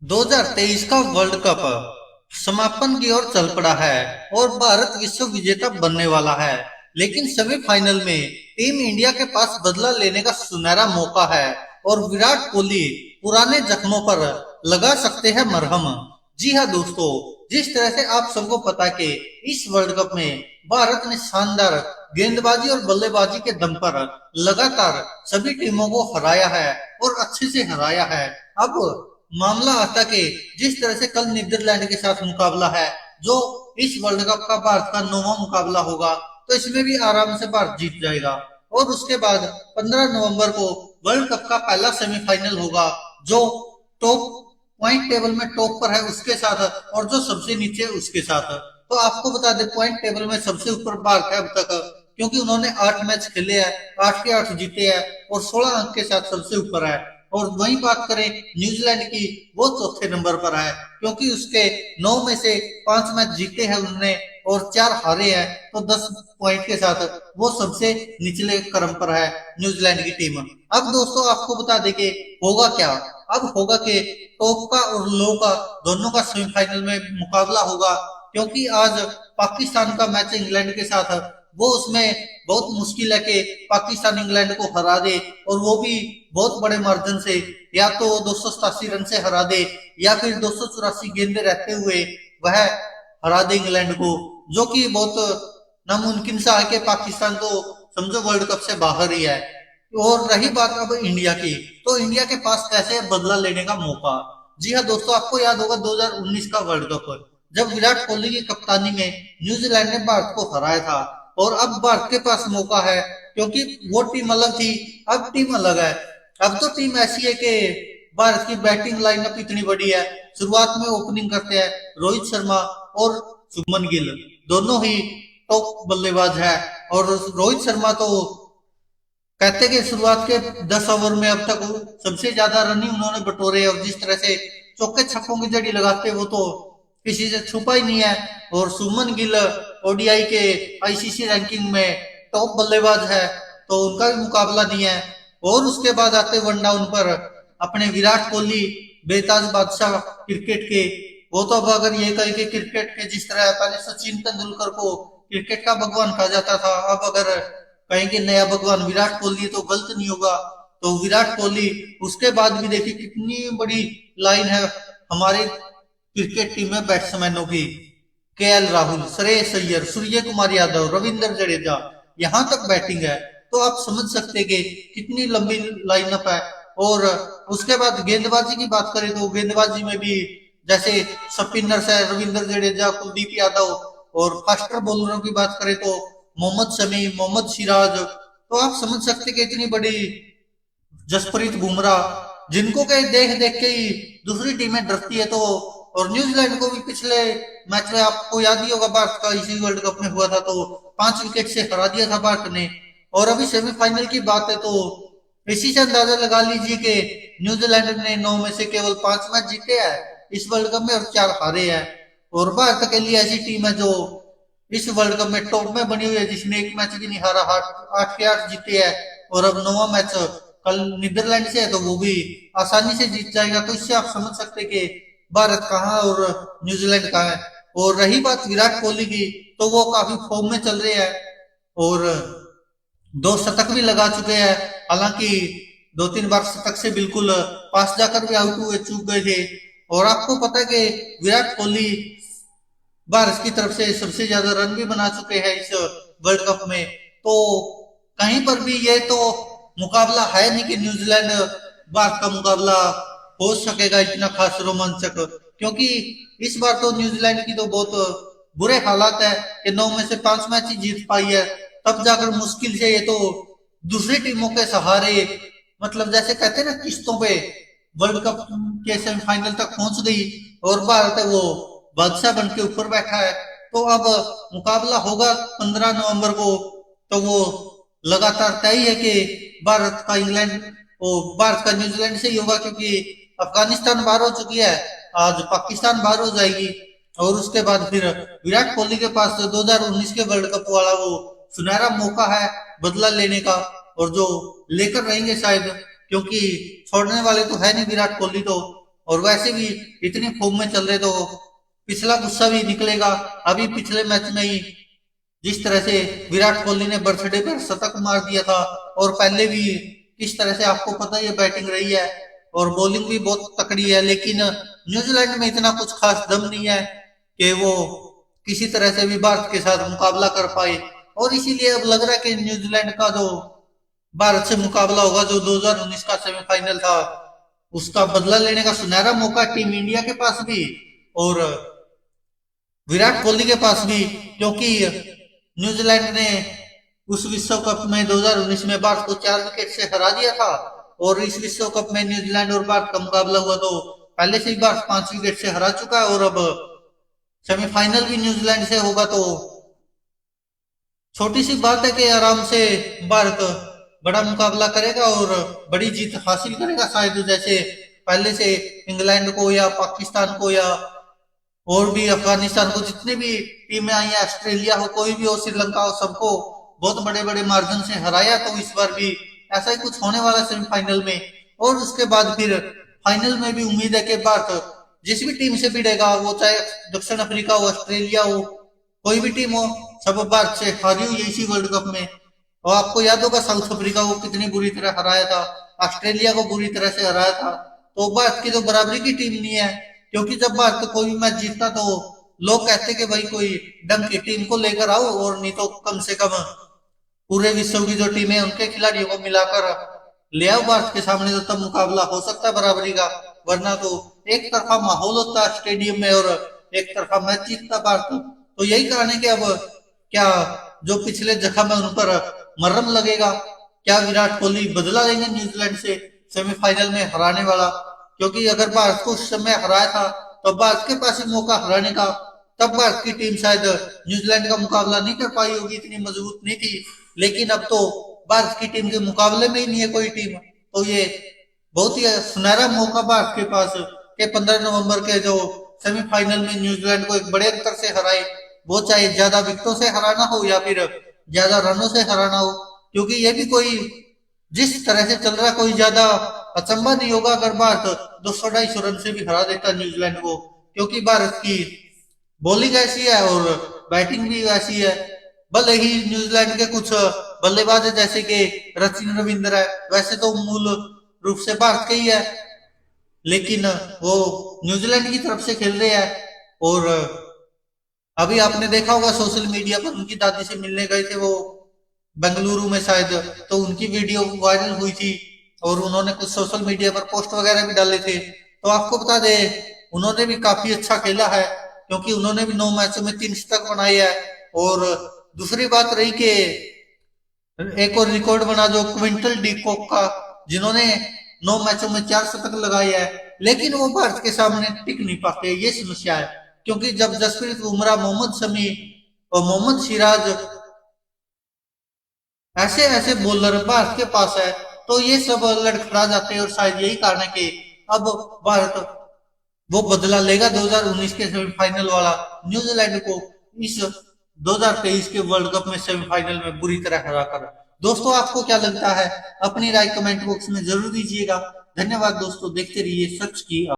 2023 का world cup समापन की ओर चल पड़ा है और भारत विश्व विजेता बनने वाला है। लेकिन सेमीफाइनल में टीम इंडिया के पास बदला लेने का सुनहरा मौका है और विराट कोहली पुराने जख्मों पर लगा सकते हैं मरहम। जी हाँ दोस्तों, जिस तरह से आप सबको पता है कि इस वर्ल्ड कप में भारत ने शानदार गेंदबाजी और बल्लेबाजी के दम पर लगातार सभी टीमों को हराया है और अच्छे से हराया है। अब मामला आता कि जिस तरह से कल नीदरलैंड के साथ मुकाबला है, जो इस वर्ल्ड कप का भारत का 9वां मुकाबला होगा, तो इसमें भी आराम से भारत जीत जाएगा। और उसके बाद 15 नवंबर को वर्ल्ड कप का पहला सेमीफाइनल होगा, जो टॉप पॉइंट टेबल में टॉप पर है उसके साथ और जो सबसे नीचे उसके साथ। तो आपको बता दें, पॉइंट टेबल में सबसे ऊपर भारत है अब तक, क्योंकि उन्होंने 8 मैच खेले हैं, 8 के 8 जीते हैं और 16 अंक के साथ सबसे ऊपर है। और वही बात करें न्यूजीलैंड की, वो चौथे नंबर पर है, क्योंकि उसके 9 में से 5 मैच जीते हैं उन्होंने और 4 हारे हैं। तो 10 पॉइंट के साथ वो सबसे निचले क्रम पर है न्यूजीलैंड की टीम। अब दोस्तों आपको बता दें कि होगा क्या। अब होगा कि टॉप का और लो का दोनों का सेमीफाइनल में मुकाबला होगा, क्योंकि आज पाकिस्तान का मैच इंग्लैंड के साथ, वो उसमें बहुत मुश्किल है कि पाकिस्तान इंग्लैंड को हरा दे, और वो भी बहुत बड़े मार्जिन से। या तो 287 रन से हरा दे या फिर 284 गेंदे रहते हुए वह हरा दे इंग्लैंड को, जो कि बहुत नामुमकिन सा है कि पाकिस्तान तो समझो वर्ल्ड कप से बाहर ही है। और रही बात अब इंडिया की, तो इंडिया के पास कैसे है बदला लेने का मौका। जी हाँ दोस्तों, आपको याद होगा 2019 का वर्ल्ड कप, जब विराट कोहली की कप्तानी में न्यूजीलैंड ने भारत को हराया था। और अब भारत के पास मौका है, क्योंकि वो टीम अलग थी, अब टीम अलग है। अब तो टीम ऐसी है कि भारत की बैटिंग लाइनअप इतनी बड़ी है। शुरुआत में ओपनिंग करते हैं रोहित शर्मा और शुभमन गिल, दोनों ही टॉप बल्लेबाज है। और रोहित शर्मा तो कहते कि शुरुआत के 10 ओवर में अब तक सबसे ज्यादा रन ही उन्होंने बटोरे, और जिस तरह से चौके छक्कों की जड़ी लगाते वो तो किसी से छुपा ही नहीं है। और सुमन गिल ओडीआई के आईसीसी रैंकिंग में टॉप बल्लेबाज है, तो उनका भी मुकाबला नहीं है। और उसके बाद आते वन डाउन पर अपने विराट कोहली, बेताज बादशाह क्रिकेट के। वो तो अब अगर ये कहे कि क्रिकेट के जिस तरह पहले सचिन तेंदुलकर को क्रिकेट का भगवान कहा जाता था, अब अगर कहेंगे नया भगवान विराट कोहली तो गलत नहीं होगा। तो विराट कोहली, उसके बाद भी देखिए कितनी बड़ी लाइन है हमारे क्रिकेट टीम में बैट्समैनों की। केएल राहुल, श्रेयस अय्यर, सूर्य कुमार यादव, रविंद्र जडेजा, यहाँ तक बैटिंग है। तो आप समझ सकते हैं कि कितनी लंबी लाइनअप है। और उसके बाद गेंदबाजी की बात करें तो गेंदबाजी में भी जैसे स्पिनर्स है रविंद्र जडेजा, कुलदीप यादव, और फास्टर बॉलरों की बात करें तो मोहम्मद शमी, मोहम्मद सिराज। तो आप समझ सकते कि इतनी बड़ी जसप्रीत बुमराह, जिनको के देख देख के ही दूसरी टीमें डरती है। तो और न्यूजीलैंड को भी पिछले मैच में आपको याद ही होगा, भारत का इसी वर्ल्ड कप में हुआ था, तो 5 विकेट से हरा दिया था भारत ने। और अभी सेमीफाइनल की बात है, तो इसी से अंदाजा लगा लीजिए कि न्यूजीलैंड ने 9 में से केवल 5 मैच जीते हैं इस वर्ल्ड कप में और 4 हारे हैं। और भारत के लिए ऐसी टीम है जो इस वर्ल्ड कप में टॉप में बनी हुई है, जिसने एक मैच भी नहीं हारा, 8 के 8 जीते हैं। और अब 9वां मैच कल नीदरलैंड से है, तो वो भी आसानी से जीत जाएगा। तो इससे आप समझ सकते कि भारत कहाँ और न्यूजीलैंड कहाँ है। और रही बात विराट कोहली की, तो वो काफी फॉर्म में चल रहे हैं और 2 शतक भी लगा चुके हैं। हालांकि 2-3 बार शतक से बिल्कुल पास जाकर भी आउट हुए, चूक गए थे। और आपको पता है कि विराट कोहली भारत की तरफ से सबसे ज्यादा रन भी बना चुके हैं इस वर्ल्ड कप में। तो कहीं पर भी ये तो मुकाबला है नहीं कि न्यूजीलैंड भारत का मुकाबला हो सकेगा इतना खास रोमांचक, क्योंकि इस बार तो न्यूजीलैंड की तो बहुत बुरे हालात है कि 9 में से 5 मैच ही जीत पाई है। तब जाकर मुश्किल से ये तो दूसरी टीमों के सहारे, मतलब जैसे कहते हैं ना किस्तों पे, वर्ल्ड कप के सेमीफाइनल तक पहुंच गई। और भारत है वो बादशाह बन के ऊपर बैठा है। तो अब मुकाबला होगा 15 नवंबर को, तो वो लगातार तय है कि भारत का इंग्लैंड, वो भारत का न्यूजीलैंड से ही होगा, क्योंकि अफगानिस्तान बाहर हो चुकी है, आज पाकिस्तान बाहर हो जाएगी। और उसके बाद फिर विराट कोहली के पास 2019 के वर्ल्ड कप वाला वो सुनहरा मौका है बदला लेने का, और जो लेकर रहेंगे शायद, क्योंकि छोड़ने वाले तो है नहीं विराट कोहली तो। और वैसे भी इतनी फॉर्म में चल रहे तो पिछला गुस्सा भी निकलेगा। अभी पिछले मैच में ही जिस तरह से विराट कोहली ने बर्थडे पर शतक मार दिया था, और पहले भी किस तरह से आपको पता ही है बैटिंग रही है और बॉलिंग भी बहुत तकड़ी है, लेकिन न्यूजीलैंड में इतना कुछ खास दम नहीं है कि वो किसी तरह से भी भारत के साथ मुकाबला कर पाए। और इसीलिए अब लग रहा है कि न्यूजीलैंड का जो भारत से मुकाबला होगा, जो 2019 का सेमीफाइनल था, उसका बदला लेने का सुनहरा मौका टीम इंडिया के पास भी और विराट कोहली के पास भी, क्योंकि न्यूजीलैंड ने उस विश्व कप में 2019 में भारत को 4 विकेट से हरा दिया था, और इस विश्व कप में न्यूजीलैंड और भारत का मुकाबला हुआ तो पहले से ही भारत 5 विकेट से हरा चुका है, और अब सेमीफाइनल भी न्यूजीलैंड से होगा तो छोटी सी बात है कि आराम से भारत बड़ा मुकाबला करेगा और बड़ी जीत हासिल करेगा, शायद जैसे पहले से इंग्लैंड को या पाकिस्तान को या और भी अफगानिस्तान को, जितने भी टीमें आई हैं, ऑस्ट्रेलिया हो, कोई भी हो, श्रीलंका हो, सबको बहुत बड़े बड़े मार्जिन से हराया। तो इस बार भी ऐसा ही कुछ होने वाला सेमीफाइनल में, और उसके बाद फिर फाइनल में भी उम्मीद है कि भारत जिस भी टीम से भिड़ेगा, वो चाहे दक्षिण अफ्रीका हो, ऑस्ट्रेलिया हो, कोई भी टीम हो, सब भारत से हारी हुई है इसी वर्ल्ड कप में। और आपको याद होगा साउथ अफ्रीका को कितनी बुरी तरह हराया था, ऑस्ट्रेलिया को बुरी तरह से हराया था। तो भारत की तो बराबरी की टीम नहीं है, क्योंकि जब भारत कोई भी मैच जीतता तो लोग कहते कि भाई कोई ढंग की टीम को लेकर आओ, और नहीं तो कम से कम पूरे विश्व की जो टीम है उनके खिलाड़ियों को मिलाकर ले आओ भारत के सामने, तो तब मुकाबला हो सकता है बराबरी का। वरना तो एक तरफा माहौल होता है स्टेडियम में और एक तरफा मैच जीतता भारत। तो यही कारण है कि अब क्या जो पिछले जख्म है उन पर मरहम लगेगा, क्या विराट कोहली बदला लेंगे न्यूजीलैंड से सेमीफाइनल में हराने वाला, क्योंकि अगर भारत को उस समय हराया था तो भारत के पास ही मौका हराने का, तब भारत की टीम शायद न्यूजीलैंड का मुकाबला नहीं कर पाई होगी, इतनी मजबूत नहीं थी। लेकिन अब तो भारत की टीम के मुकाबले में ही नहीं है कोई टीम, तो ये बहुत ही सुनहरा मौका भारत के पास के 15 नवंबर के जो सेमीफाइनल में न्यूजीलैंड को एक बड़े अंतर से हराए, वो चाहे ज्यादा विकेटों से हराना हो या फिर ज्यादा रनों से हराना हो, क्योंकि ये भी कोई जिस तरह से चल रहा कोई ज्यादा अचंभा नहीं होगा अगर भारत 200-250 रन से भी हरा देता न्यूजीलैंड को, क्योंकि भारत की बॉलिंग ऐसी है और बैटिंग भी ऐसी है। भले ही न्यूजीलैंड के कुछ बल्लेबाज है जैसे कि सचिन रविंद्र है, वैसे तो मूल रूप से भारत के ही है, लेकिन वो न्यूजीलैंड की तरफ से खेल रहे हैं। और अभी आपने देखा होगा सोशल मीडिया पर उनकी दादी से मिलने गए थे वो बेंगलुरु में शायद, तो उनकी वीडियो वायरल हुई थी और उन्होंने कुछ सोशल मीडिया पर पोस्ट वगैरह भी डाले थे। तो आपको बता दे उन्होंने भी काफी अच्छा खेला है, क्योंकि उन्होंने भी 9 मैचों में 3 शतक बनाए है। और दूसरी बात रही कि एक और रिकॉर्ड बना जो क्विंटल डी कॉक का, जिन्होंने 9 मैचों में 4 शतक लगाए हैं, लेकिन वो भारत के सामने टिक नहीं पाते, ये समस्या है। क्योंकि जब जसप्रीत बुमराह, मोहम्मद शमी और मोहम्मद सिराज ऐसे ऐसे बॉलर भारत के पास है, तो ये सब लड़खड़ा जाते हैं, और शायद यही कारण है कि अब भारत वो बदला लेगा 2019 के सेमीफाइनल वाला, न्यूजीलैंड को इस 2023 के वर्ल्ड कप में सेमीफाइनल में बुरी तरह हराकर। दोस्तों आपको क्या लगता है, अपनी राय कमेंट बॉक्स में जरूर दीजिएगा। धन्यवाद दोस्तों, देखते रहिए सच की